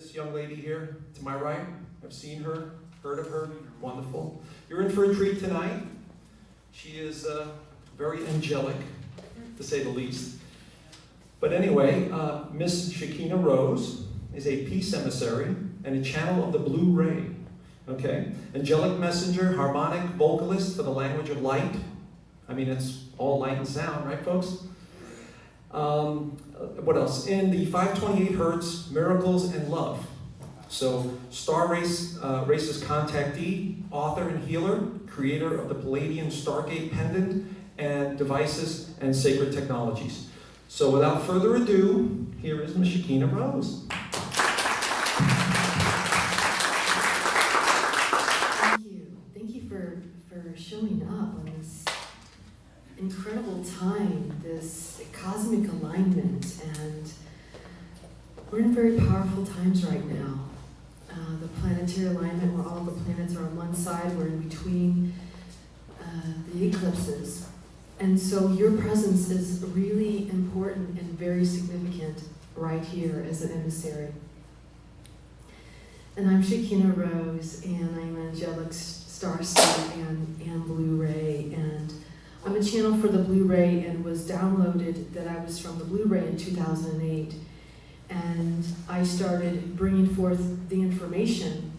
this young lady here to my right. I've seen her, heard of her. Wonderful. You're in for a treat tonight. She is very angelic, to say the least. But anyway, Miss Shekina Rose is a peace emissary and a channel of the blue ray. Okay? Angelic messenger, harmonic vocalist for the language of light. I mean, it's all light and sound, right, folks? What else? In the 528 Hertz, Miracles and Love. So, Star Race's contactee, author and healer, creator of the Palladian Stargate pendant, and devices and sacred technologies. So, without further ado, here is Miss Shekina Rose. Thank you. Thank you for showing up on this incredible time, this cosmic alignment, and we're in very powerful times right now. The planetary alignment where all the planets are on one side, we're in between the eclipses. And so your presence is really important and very significant right here as an emissary. And I'm Shekina Rose, and I'm an angelic starseed and Blu-ray, and I'm a channel for the Blu-ray and was downloaded that I was from the Blu-ray in 2008. And I started bringing forth the information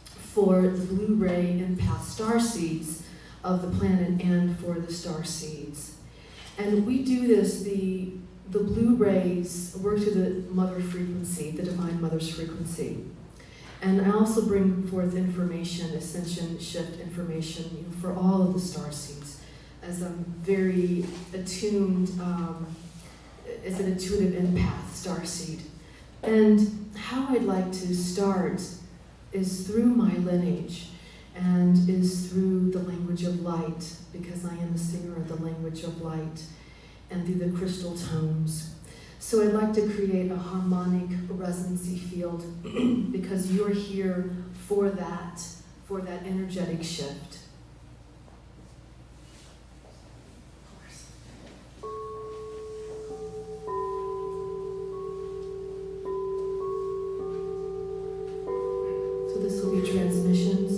for the Blu-ray empath star seeds of the planet and for the star seeds. And we do this, the Blu-rays work through the mother frequency, the divine mother's frequency. And I also bring forth information, ascension shift information, for all of the star seeds, as I'm very attuned, as an intuitive empath starseed. And how I'd like to start is through my lineage, and is through the language of light, because I am a singer of the language of light, and through the crystal tones. So I'd like to create a harmonic resonancy field because you're here for that energetic shift. So this will be transmissions.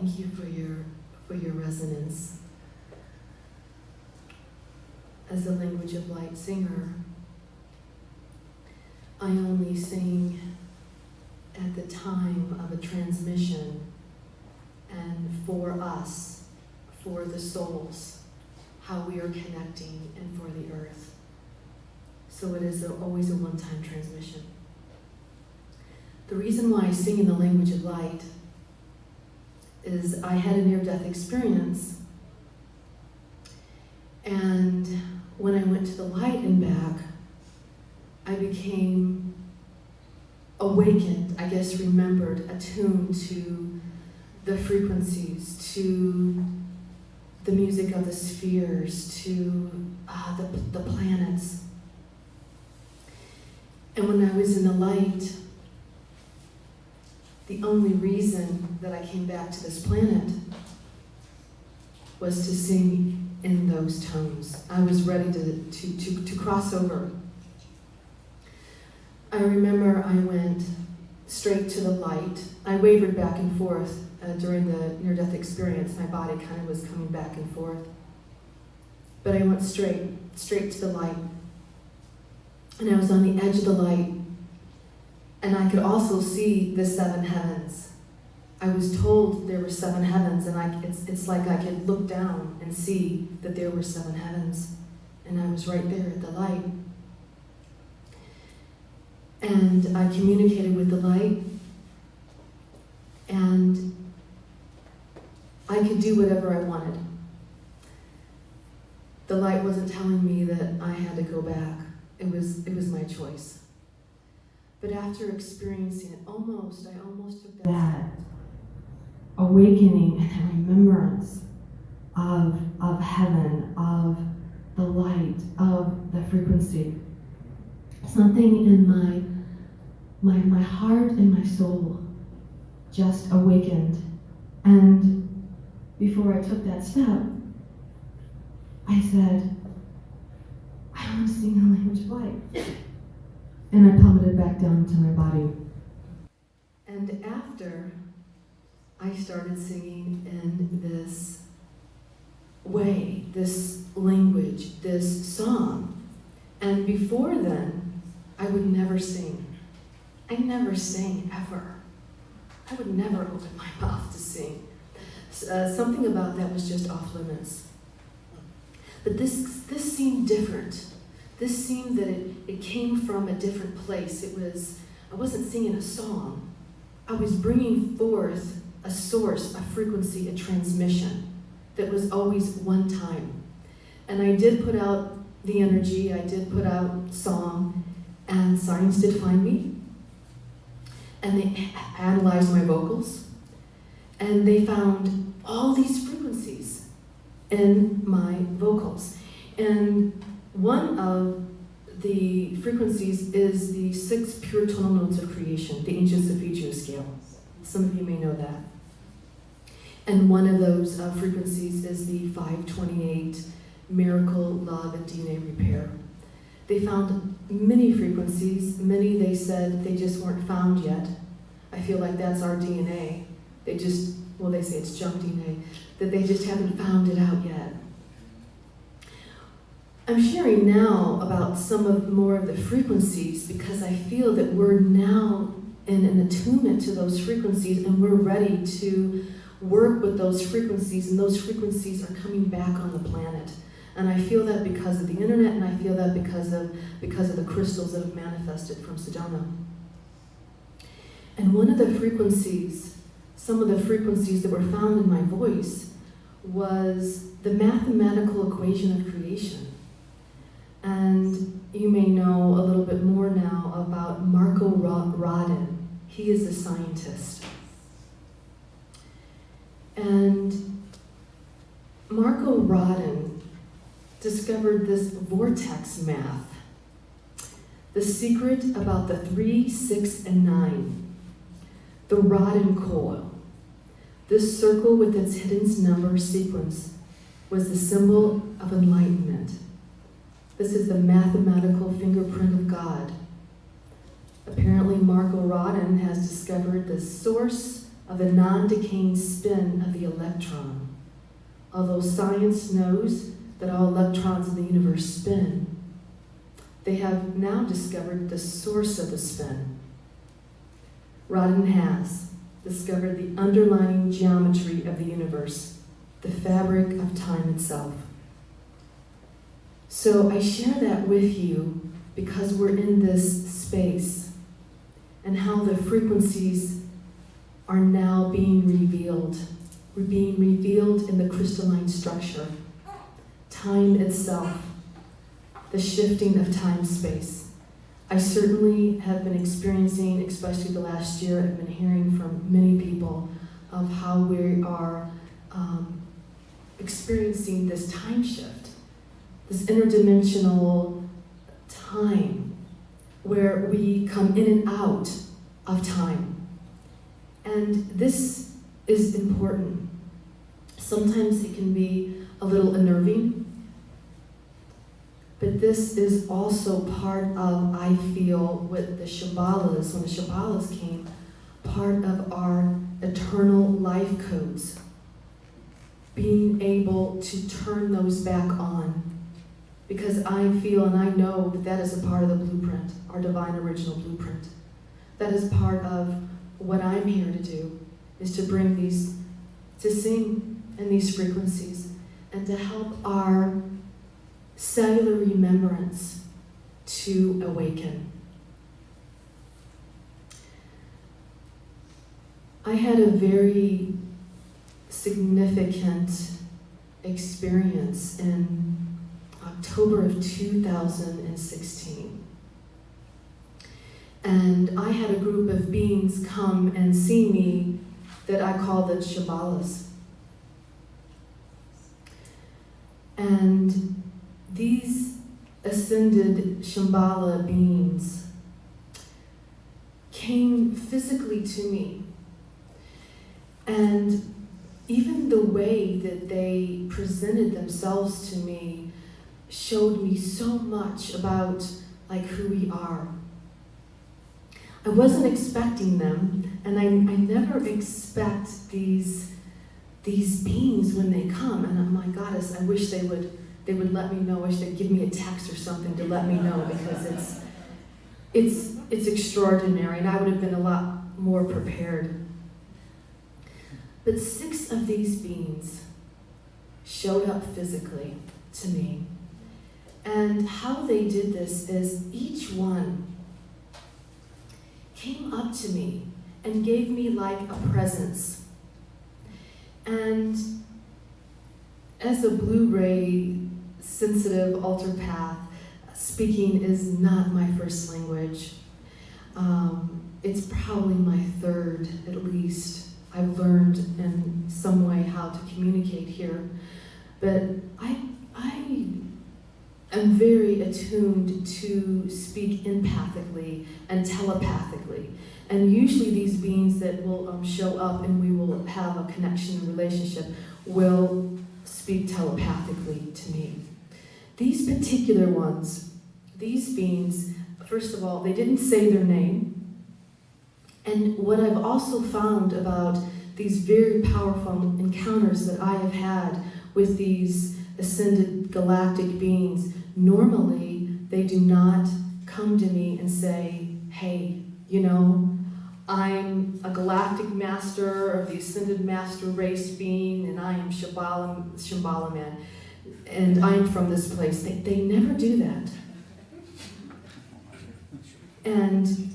Thank you for your resonance. As a language of light singer, I only sing at the time of a transmission and for us, for the souls, how we are connecting, and for the earth. So it is always a one-time transmission. The reason why I sing in the language of light is I had a near-death experience, and when I went to the light and back, I became awakened, I guess remembered, attuned to the frequencies, to the music of the spheres, to the planets. And when I was in the light, the only reason that I came back to this planet was to sing in those tones. I was ready to cross over. I remember I went straight to the light. I wavered back and forth during the near-death experience. My body kind of was coming back and forth. But I went straight to the light. And I was on the edge of the light. And I could also see the 7 heavens. I was told there were 7 heavens, and it's like I could look down and see that there were 7 heavens. And I was right there at the light. And I communicated with the light, and I could do whatever I wanted. The light wasn't telling me that I had to go back. It was my choice. But after experiencing it, I almost took that awakening and that remembrance of heaven, of the light, of the frequency. Something in my heart and my soul just awakened. And before I took that step, I said, I want to sing the language of light. And I plummeted back down to my body. And after, I started singing in this way, this language, this song. And before then, I would never sing. I never sang ever. I would never open my mouth to sing. Something about that was just off limits. But this seemed different. This seemed that it came from a different place. I wasn't singing a song. I was bringing forth a source, a frequency, a transmission that was always one time. And I did put out the energy, I did put out song, and science did find me. And they analyzed my vocals, and they found all these frequencies in my vocals. And one of the frequencies is the 6 pure tonal notes of creation, the ancient Solfeggio scale. Some of you may know that. And one of those frequencies is the 528 miracle, love, and DNA repair. They found many frequencies. Many, they said, they just weren't found yet. I feel like that's our DNA. They say it's junk DNA, that they just haven't found it out yet. I'm sharing now about more of the frequencies because I feel that we're now in an attunement to those frequencies, and we're ready to work with those frequencies, and those frequencies are coming back on the planet. And I feel that because of the internet, and I feel that because of the crystals that have manifested from Sedona. And one of the frequencies, some of the frequencies that were found in my voice, was the mathematical equation of creation. And you may know a little bit more now about Marco Rodin. He is a scientist. And Marco Rodin discovered this vortex math, the secret about the 3, 6, and 9, the Rodin coil. This circle with its hidden number sequence was the symbol of enlightenment. This is the mathematical fingerprint of God. Apparently, Marco Rodin has discovered the source of the non-decaying spin of the electron. Although science knows that all electrons in the universe spin, they have now discovered the source of the spin. Rodin has discovered the underlying geometry of the universe, the fabric of time itself. So I share that with you because we're in this space and how the frequencies are now being revealed. We're being revealed in the crystalline structure, time itself, the shifting of time-space. I certainly have been experiencing, especially the last year, I've been hearing from many people of how we are experiencing this time shift, this interdimensional time where we come in and out of time. And this is important. Sometimes it can be a little unnerving, but this is also part of, I feel, with the Shambhalas, when the Shambhalas came, part of our eternal life codes. Being able to turn those back on. Because I feel and I know that that is a part of the blueprint, our divine original blueprint. That is part of what I'm here to do, is to bring these, to sing in these frequencies, and to help our cellular remembrance to awaken. I had a very significant experience in October of 2016. And I had a group of beings come and see me that I call the Shambhalas. And these ascended Shambhala beings came physically to me. And even the way that they presented themselves to me showed me so much about like who we are. I wasn't expecting them, and I never expect these beings when they come. And oh my goddess, I wish they would let me know. I wish they'd give me a text or something to let me know, because it's extraordinary, and I would have been a lot more prepared. But 6 of these beings showed up physically to me. And how they did this is each one came up to me and gave me like a presence. And as a Blu-ray sensitive altar path, speaking is not my first language. It's probably my third, at least. I've learned in some way how to communicate here. But I am very attuned to speak empathically and telepathically. And usually these beings that will show up and we will have a connection and relationship will speak telepathically to me. These particular ones, these beings, first of all, they didn't say their name. And what I've also found about these very powerful encounters that I have had with these ascended galactic beings, normally they do not come to me and say, hey, you know, I'm a galactic master of the ascended master race being, and I am Shambhala man, and I'm from this place. They never do that. And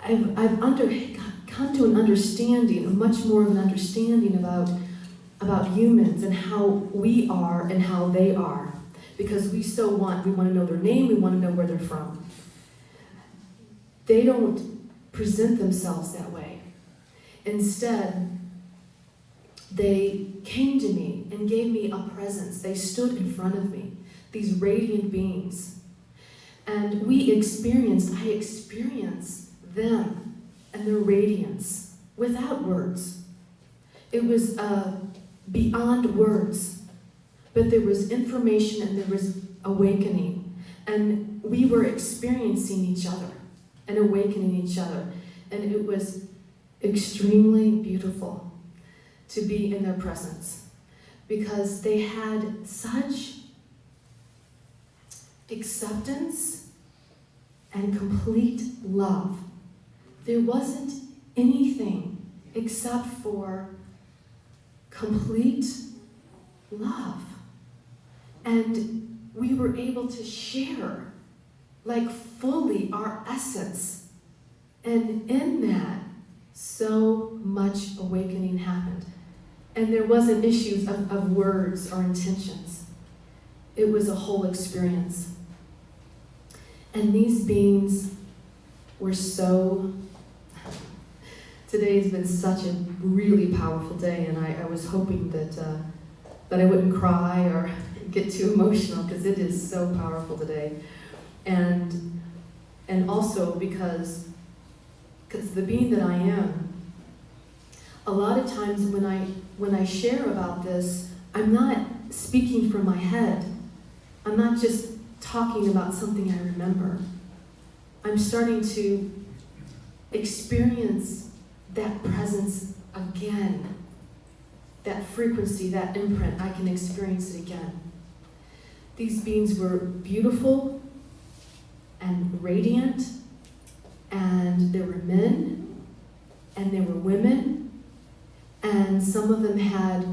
I've come to an understanding, a much more of an understanding about humans and how we are and how they are. Because we want to know their name, we want to know where they're from. They don't present themselves that way. Instead, they came to me and gave me a presence. They stood in front of me, these radiant beings. And I experienced them and their radiance without words. It was beyond words, but there was information and there was awakening. And we were experiencing each other and awakening each other. And it was extremely beautiful to be in their presence, because they had such acceptance and complete love. There wasn't anything except for complete love. And we were able to share, like, fully our essence. And in that, so much awakening happened. And there wasn't issues of words or intentions. It was a whole experience. And these beings were so... Today has been such a really powerful day, and I was hoping that I wouldn't cry or get too emotional, because it is so powerful today. And also because the being that I am, a lot of times when I share about this, I'm not speaking from my head. I'm not just talking about something I remember. I'm starting to experience that presence again, that frequency, that imprint. I can experience it again. These beings were beautiful and radiant, and there were men, and there were women, and some of them had,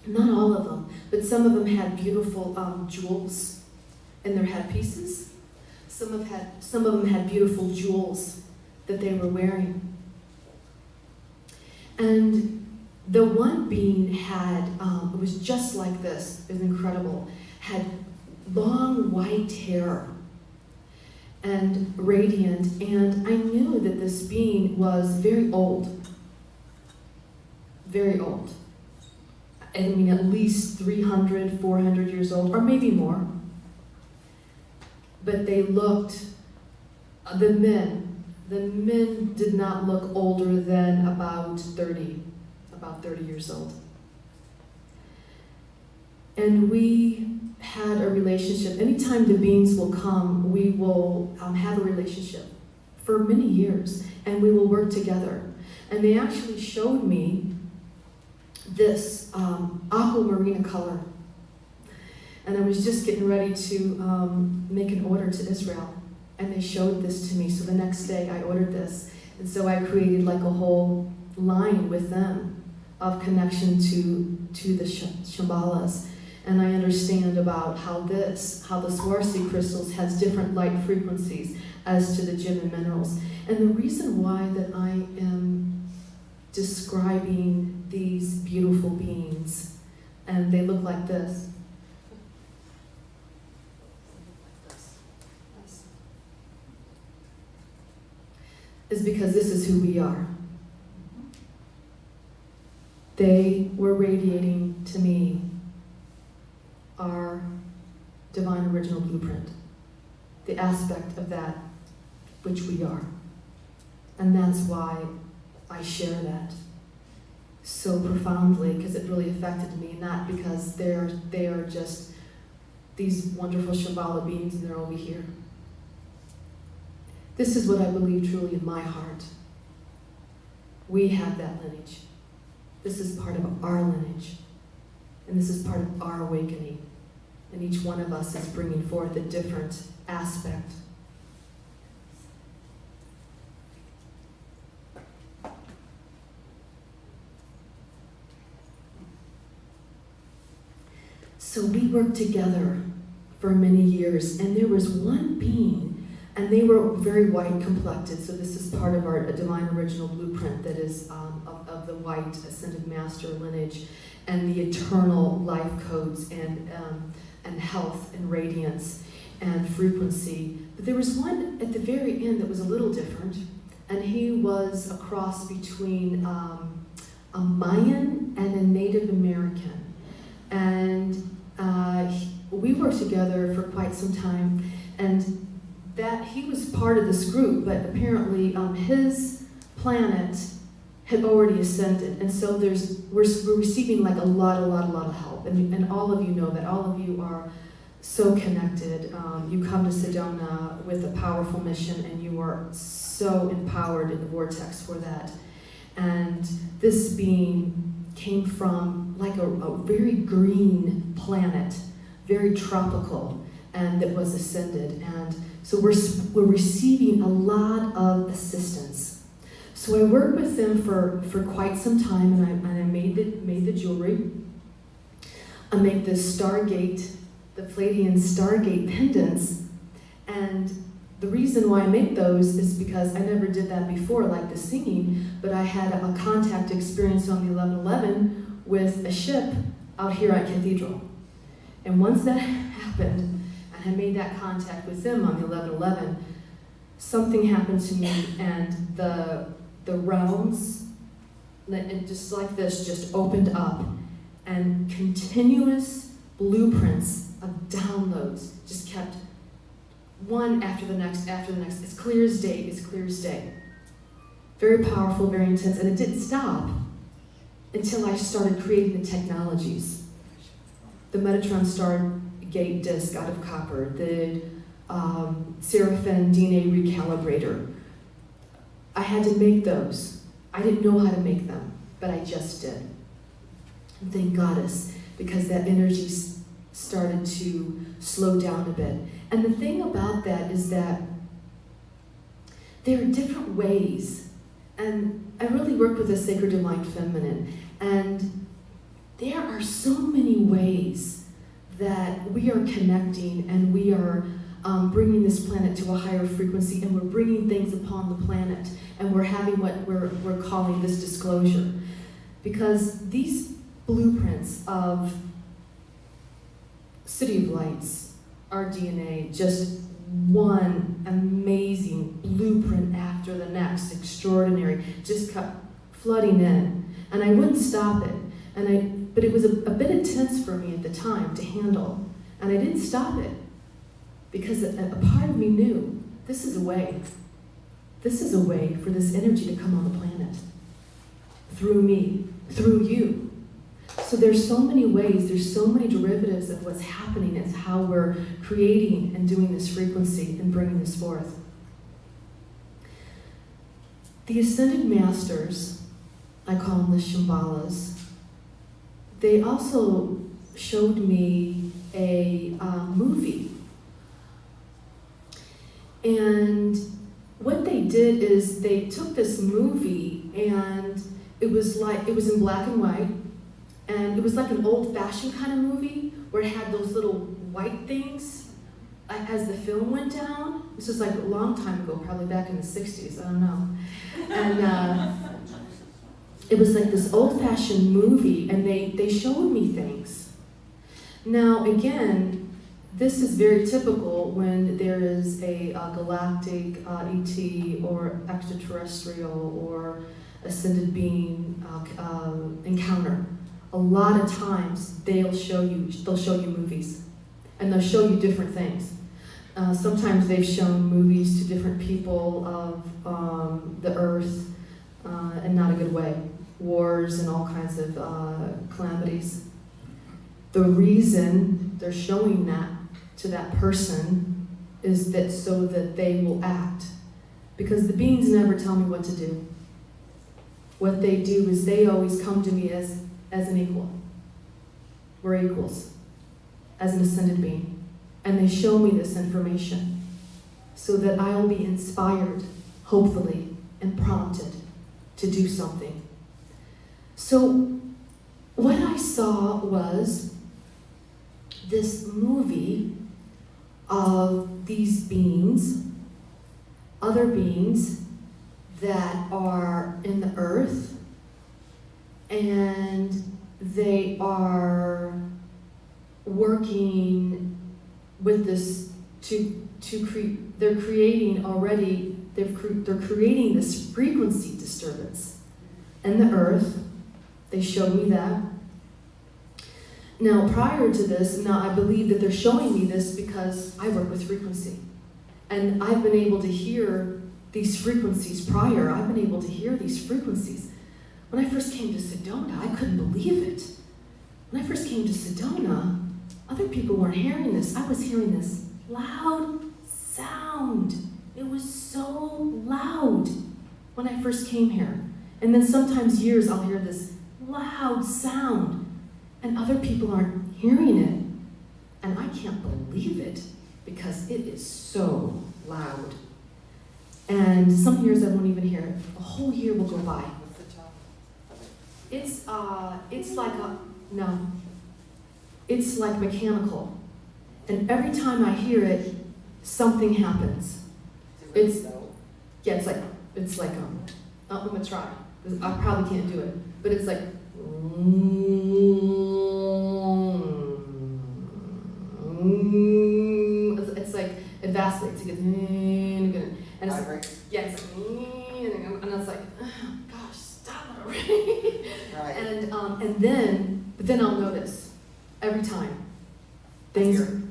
not all of them, but some of them had beautiful jewels in their headpieces. Some of them had beautiful jewels that they were wearing. And the one being had, it was just like this, it was incredible, had long white hair and radiant, and I knew that this being was very old. Very old. I mean, at least 300, 400 years old, or maybe more. But they looked, the men did not look older than about 30 years old. And we had a relationship. Anytime the beings will come, we will have a relationship for many years, and we will work together. And they actually showed me this aquamarine color. And I was just getting ready to make an order to Israel. And they showed this to me. So the next day I ordered this. And so I created like a whole line with them of connection to the Shambhalas. And I understand about how the Swarovski crystals has different light frequencies as to the gem and minerals. And the reason why that I am describing these beautiful beings, and they look like this. Is because this is who we are. They were radiating to me our divine original blueprint, the aspect of that which we are. And that's why I share that so profoundly, because it really affected me, not because they are just these wonderful Shambhala beings and they're over here. This is what I believe truly in my heart. We have that lineage. This is part of our lineage. And this is part of our awakening. And each one of us is bringing forth a different aspect. So we worked together for many years, and there was one being, and they were very white complected, so this is part of our divine original blueprint that is of the white ascended master lineage, and the eternal life codes, and health, and radiance, and frequency. But there was one at the very end that was a little different, and he was a cross between a Mayan and a Native American. And we worked together for quite some time, and that he was part of this group, but apparently his planet had already ascended, and so we're receiving like a lot of help, and all of you know that. All of you are so connected. You come to Sedona with a powerful mission, and you are so empowered in the vortex for that. And this being came from like a very green planet, very tropical, and that was ascended. And so we're receiving a lot of assistance. So I worked with them for quite some time, and I made the jewelry. I make this Stargate, the Palladian Stargate pendants, and the reason why I make those is because I never did that before, like the singing, but I had a contact experience on the 1111 with a ship out here at Cathedral. And once that happened, and I made that contact with them on the 1111, something happened to me, and the realms, and just like this, just opened up, and continuous blueprints of downloads just kept one after the next, as clear as day. Very powerful, very intense, and it didn't stop until I started creating the technologies. The Metatron Stargate disk out of copper, the Seraphim DNA recalibrator. I had to make those. I didn't know how to make them, but I just did. And thank Goddess, because that energy started to slow down a bit. And the thing about that is that there are different ways, and I really work with the Sacred Divine Feminine, and there are so many ways that we are connecting, and we are bringing this planet to a higher frequency, and we're bringing things upon the planet, and we're having what we're calling this disclosure. Because these blueprints of City of Lights, our DNA, just one amazing blueprint after the next, extraordinary, just kept flooding in. And I wouldn't stop it. But it was a bit intense for me at the time to handle. And I didn't stop it, because a part of me knew, this is a way. This is a way for this energy to come on the planet. Through me, through you. So there's so many ways, there's so many derivatives of what's happening as how we're creating and doing this frequency and bringing this forth. The Ascended Masters, I call them the Shimbalas, they also showed me a movie. And what they did is they took this movie, and it was in black and white, and it was like an old-fashioned kind of movie where it had those little white things as the film went down. This was like a long time ago, probably back in the 60s, I don't know. And it was like this old-fashioned movie, and they showed me things. Now, again, this is very typical when there is a galactic ET or extraterrestrial or ascended being encounter. A lot of times they'll show you movies, and they'll show you different things. Sometimes they've shown movies to different people of the earth in not a good way, wars and all kinds of calamities. The reason they're showing that to that person is that so that they will act, because the beings never tell me what to do. What they do is they always come to me as an equal. We're equals, as an ascended being. And they show me this information so that I'll be inspired, hopefully, and prompted to do something. So what I saw was this movie of these beings, other beings that are in the earth, and they are working with this they're creating already, they're creating this frequency disturbance in the earth. They showed me that. Now, prior to this, I believe that they're showing me this because I work with frequency. And I've been able to hear these frequencies prior. I've been able to hear these frequencies. When I first came to Sedona, I couldn't believe it. When I first came to Sedona, other people weren't hearing this. I was hearing this loud sound. It was so loud when I first came here. And then sometimes years I'll hear this loud sound, and other people aren't hearing it. And I can't believe it, because it is so loud. And some years I won't even hear it. A whole year will go by. What's the top of it? It's like no. It's like mechanical. And every time I hear it, something happens. Is It's- it low? Yeah, it's like I'm gonna try. I probably can't do it, but it's like it's like it vacillates. It gets and it's Vibrates? yeah, it's like and it's like oh, gosh, stop it already. Right. But then I'll notice every time things. Here.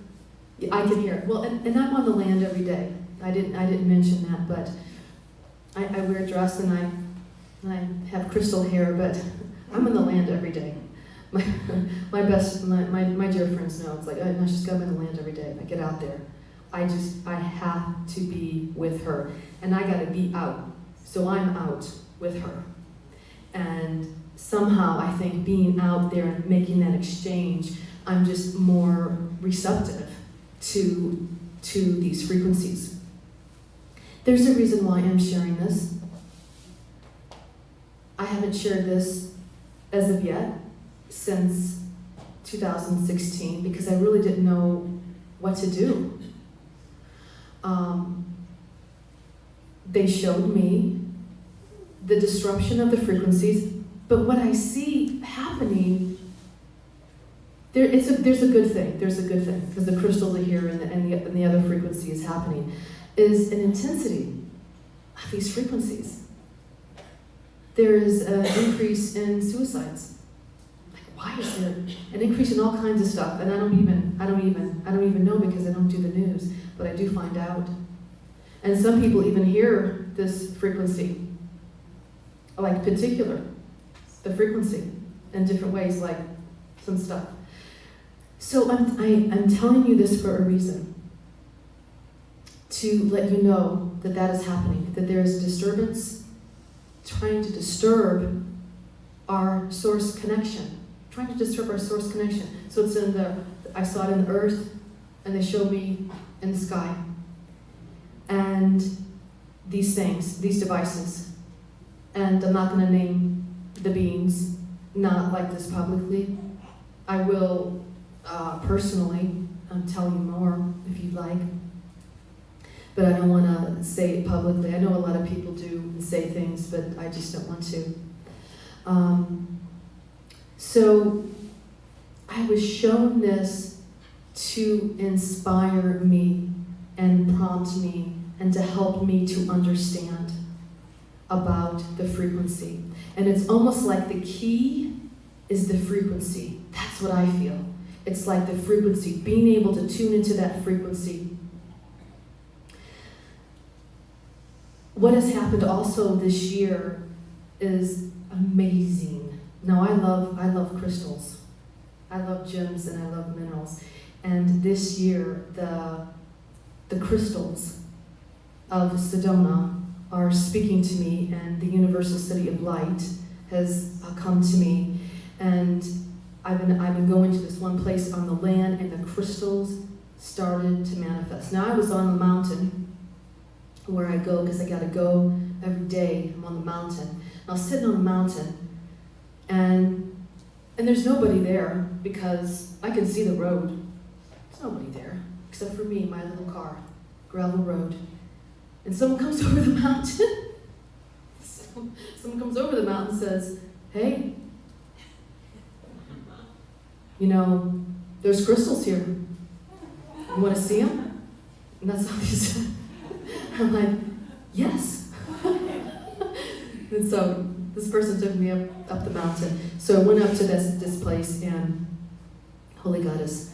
Yeah, I can hear it. Well, and I'm on the land every day. I didn't mention that, but I wear a dress and I have crystal hair, but I'm on the land every day. My dear friends know, it's like, no, she's got me on the land every day. I get out there. I have to be with her. And I gotta be out. So I'm out with her. And somehow I think being out there and making that exchange, I'm just more receptive to these frequencies. There's a reason why I'm sharing this. I haven't shared this as of yet since 2016 because I really didn't know what to do. They showed me the disruption of the frequencies, but what I see happening, there's a good thing. There's a good thing because the crystals are here and the other frequency is happening. Is an intensity of these frequencies. There is an increase in suicides. Like, why is there an increase in all kinds of stuff? And I don't even know because I don't do the news, but I do find out. And some people even hear this frequency, like the frequency in different ways, like some stuff. So I'm telling you this for a reason. To let you know that that is happening, that there is a disturbance trying to disturb our source connection, So it's I saw it in the earth, and they showed me in the sky. And these things, these devices, and I'm not going to name the beings, not like this publicly. I will personally tell you more if you'd like. But I don't want to say it publicly. I know a lot of people do and say things, but I just don't want to. So I was shown this to inspire me and prompt me and to help me to understand about the frequency. And it's almost like the key is the frequency. That's what I feel. It's like the frequency, being able to tune into that frequency. What has happened also this year is amazing. Now I love crystals. I love gems and I love minerals. And this year the crystals of Sedona are speaking to me, and the Universal City of Light has come to me. And I've been going to this one place on the land, and the crystals started to manifest. Now I was on the mountain where I go because I got to go every day. I'm on the mountain. And I was sitting on the mountain, and there's nobody there because I can see the road. There's nobody there except for me, my little car, gravel road. And someone comes over the mountain. Someone comes over the mountain and says, "Hey, you know, there's crystals here. You want to see them?" And that's all he said. I'm like, yes. And so this person took me up the mountain. So I went up to this place, and Holy Goddess,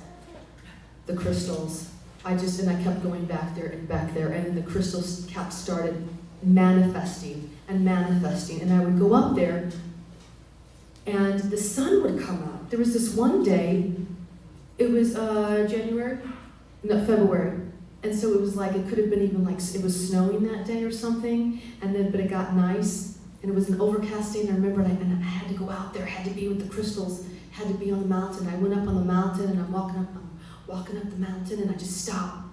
the crystals. I kept going back there, and the crystals started manifesting and manifesting. And I would go up there, and the sun would come out. There was this one day, it was February. And so it was like, it could have been even like, it was snowing that day or something, but it got nice, And it was an overcast day, and I remember and I had to go out there, had to be with the crystals, had to be on the mountain. I went up on the mountain, and I'm walking up the mountain, and I just stopped.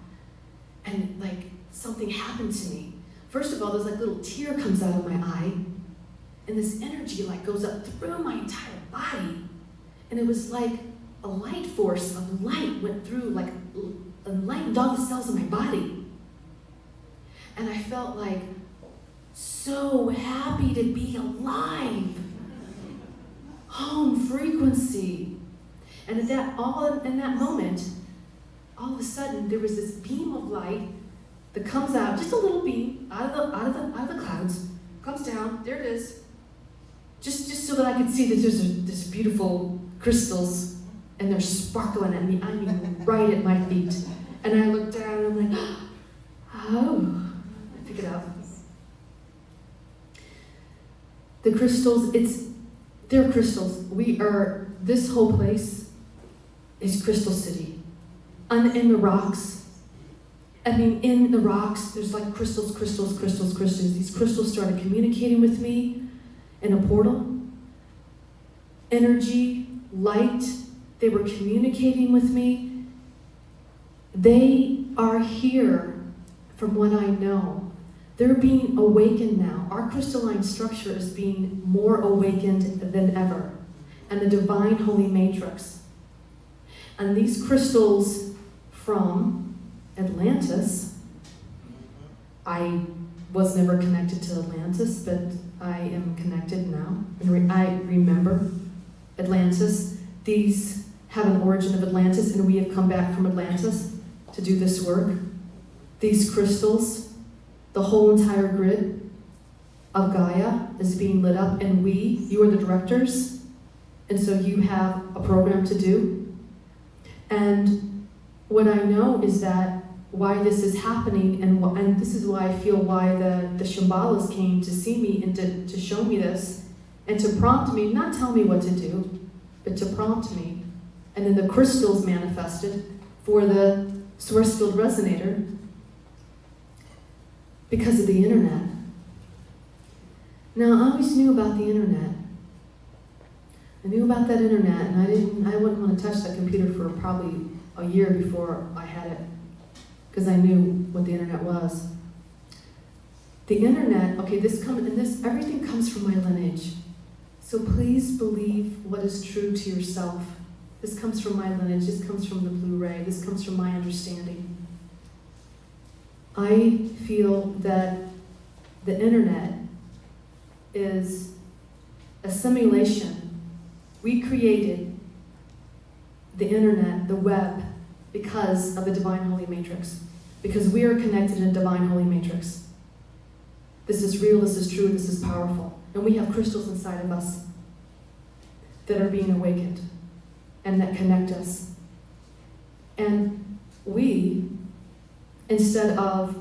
And like something happened to me. First of all, there's like little tear comes out of my eye, and this energy like goes up through my entire body. And it was like a light force of light went through, like enlightened all the cells of my body. And I felt like so happy to be alive. Home frequency. And in that moment, all of a sudden there was this beam of light that comes out, just a little beam out of the clouds, comes down, there it is. Just so that I could see that there's this beautiful crystals and they're sparkling at me, I mean right at my feet. And I look down and I'm like, oh, I pick it up. The crystals, they're crystals. This whole place is Crystal City. In the rocks, in the rocks, there's like crystals. These crystals started communicating with me in a portal. Energy, light, they were communicating with me. They are here from what I know. They're being awakened now. Our crystalline structure is being more awakened than ever. And the divine holy matrix. And these crystals from Atlantis, I was never connected to Atlantis, but I am connected now. And I remember Atlantis. These have an origin of Atlantis, and we have come back from Atlantis to do this work. These crystals, the whole entire grid of Gaia is being lit up, and you are the directors, and so you have a program to do. And what I know is that why this is happening, and this is why I feel why the Shimbalas came to see me and to show me this, and to prompt me, not tell me what to do, but to prompt me. And then the crystals manifested for the Source Field Resonator, because of the internet. Now, I always knew about the internet. I knew about that internet, and I wouldn't want to touch that computer for probably a year before I had it, because I knew what the internet was. The internet, okay, everything comes from my lineage. So please believe what is true to yourself. This comes from my lineage, this comes from the blue ray, this comes from my understanding. I feel that the internet is a simulation. We created the internet, the web, because of the divine holy matrix. Because we are connected in a divine holy matrix. This is real, this is true, this is powerful. And we have crystals inside of us that are being awakened and that connect us. And we, instead of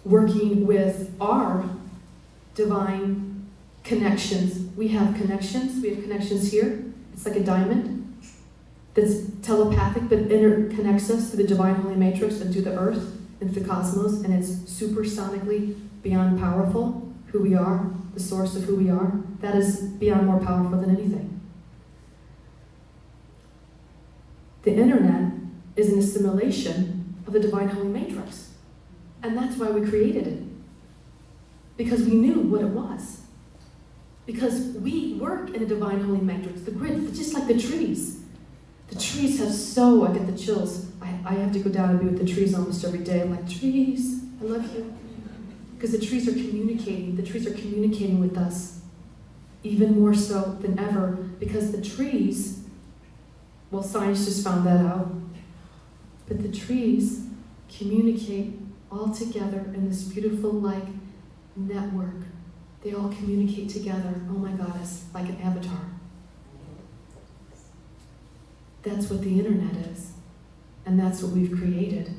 working with our divine connections, we have connections here. It's like a diamond that's telepathic, but interconnects us to the divine holy matrix and to the earth and to the cosmos, and it's supersonically beyond powerful, who we are, the source of who we are. That is beyond more powerful than anything. The internet is an assimilation of the divine holy matrix. And that's why we created it. Because we knew what it was. Because we work in a divine holy matrix, the grid, just like the trees. The trees have I get the chills. I have to go down and be with the trees almost every day. I'm like, trees, I love you. Because the trees are communicating with us. Even more so than ever. Because the trees, well, science just found that out. But the trees communicate all together in this beautiful, like, network. They all communicate together. Oh my goddess, like an avatar. That's what the internet is. And that's what we've created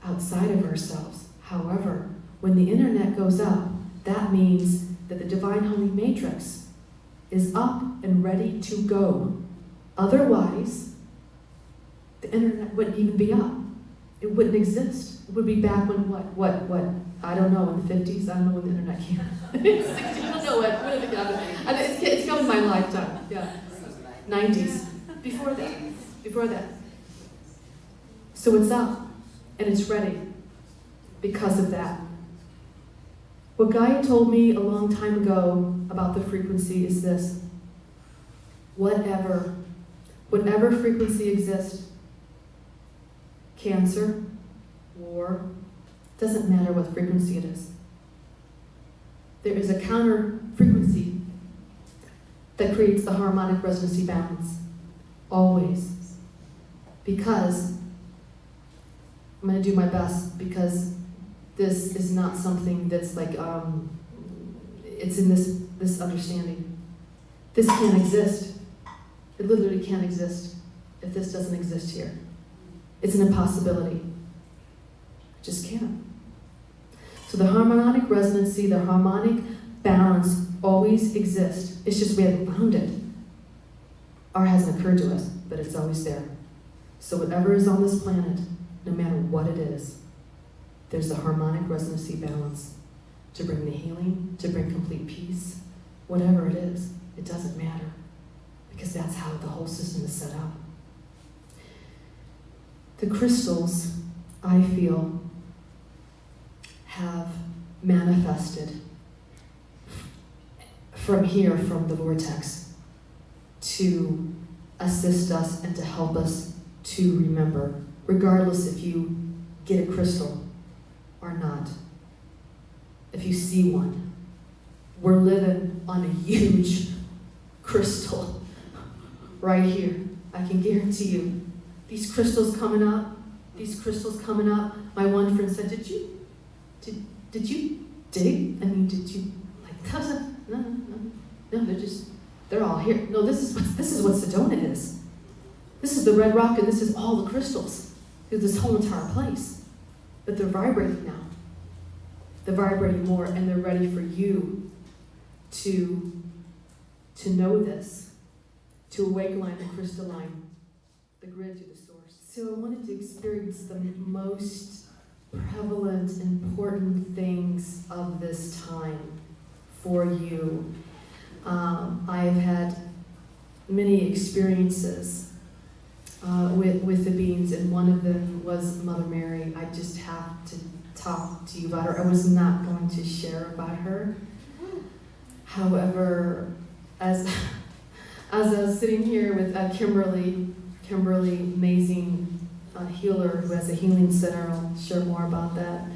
outside of ourselves. However, when the internet goes up, that means that the divine holy matrix is up and ready to go. Otherwise, the internet wouldn't even be up. it wouldn't exist. It would be back when what? I don't know, in the 50s. I don't know when the internet came. 60s, I don't know what did it happen? It's come in my lifetime. Yeah, 90s. Before that. So it's up, and it's ready because of that. What Gaia told me a long time ago about the frequency is this: whatever frequency exists, cancer, war, doesn't matter what frequency it is. There is a counter frequency that creates the harmonic resonancy balance, always. Because, I'm going to do my best, because this is not something that's like, it's in this understanding. This can't exist. It literally can't exist if this doesn't exist here. It's an impossibility. It just can't. So the harmonic resonancy, the harmonic balance always exists. It's just we haven't found it. Or hasn't occurred to us, but it's always there. So whatever is on this planet, no matter what it is, there's the harmonic resonancy balance to bring the healing, to bring complete peace, whatever it is, it doesn't matter. Because that's how the whole system is set up. The crystals, I feel, have manifested from here, from the vortex, to assist us and to help us to remember, regardless if you get a crystal or not. If you see one, we're living on a huge crystal right here. I can guarantee you. These crystals coming up. My one friend said, did you dig? I mean, did you, like, no, they're all here. No, this is what Sedona is. This is the red rock, and this is all the crystals through this whole entire place. But they're vibrating now. They're vibrating more, and they're ready for you to know this, to awaken the crystalline, the grid to the source. So I wanted to experience the most prevalent, important things of this time for you. I've had many experiences with the beings, and one of them was Mother Mary. I just have to talk to you about her. I was not going to share about her. However, as I was sitting here with Kimberly, amazing healer who has a healing center, I'll share more about that.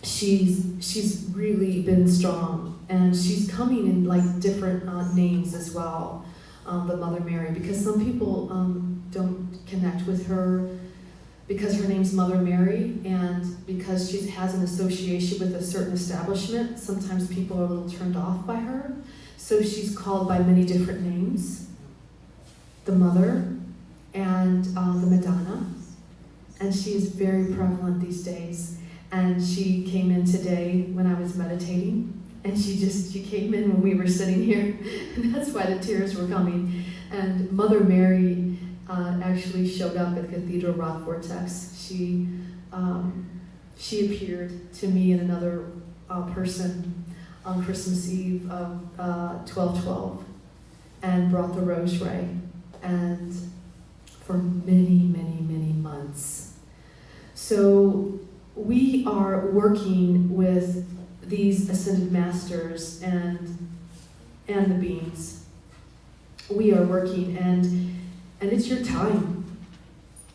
She's really been strong, and she's coming in like different names as well, the Mother Mary, because some people don't connect with her because her name's Mother Mary, and because she has an association with a certain establishment. Sometimes people are a little turned off by her, so she's called by many different names. The Mother and the Madonna, and she is very prevalent these days. And she came in today when I was meditating, and she came in when we were sitting here, and that's why the tears were coming. And Mother Mary actually showed up at Cathedral Rock Vortex. She appeared to me and another person on Christmas Eve of 12/12, and brought the rose ray, and for many, many, many months. So we are working with these ascended masters and the beings. We are working, and it's your time.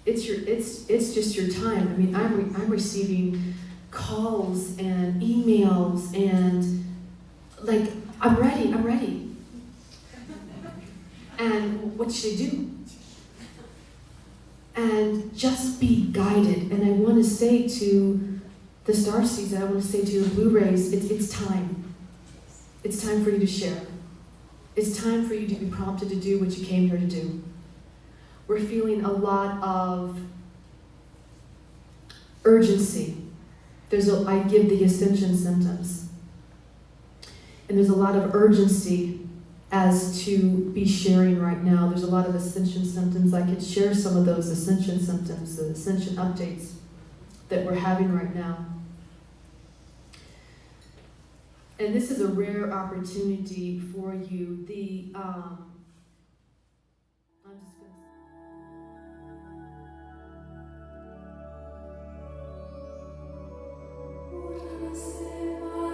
It's just your time. I mean, I'm receiving calls and emails, and like, I'm ready. And what should I do? And just be guided. And I want to say to the starseeds, and I want to say to the Blu-rays, it's time. It's time for you to share. It's time for you to be prompted to do what you came here to do. We're feeling a lot of urgency. I give the ascension symptoms. And there's a lot of urgency as to be sharing right now. There's a lot of ascension symptoms. I could share some of those ascension symptoms, the ascension updates that we're having right now. And this is a rare opportunity for you. I'm just going to...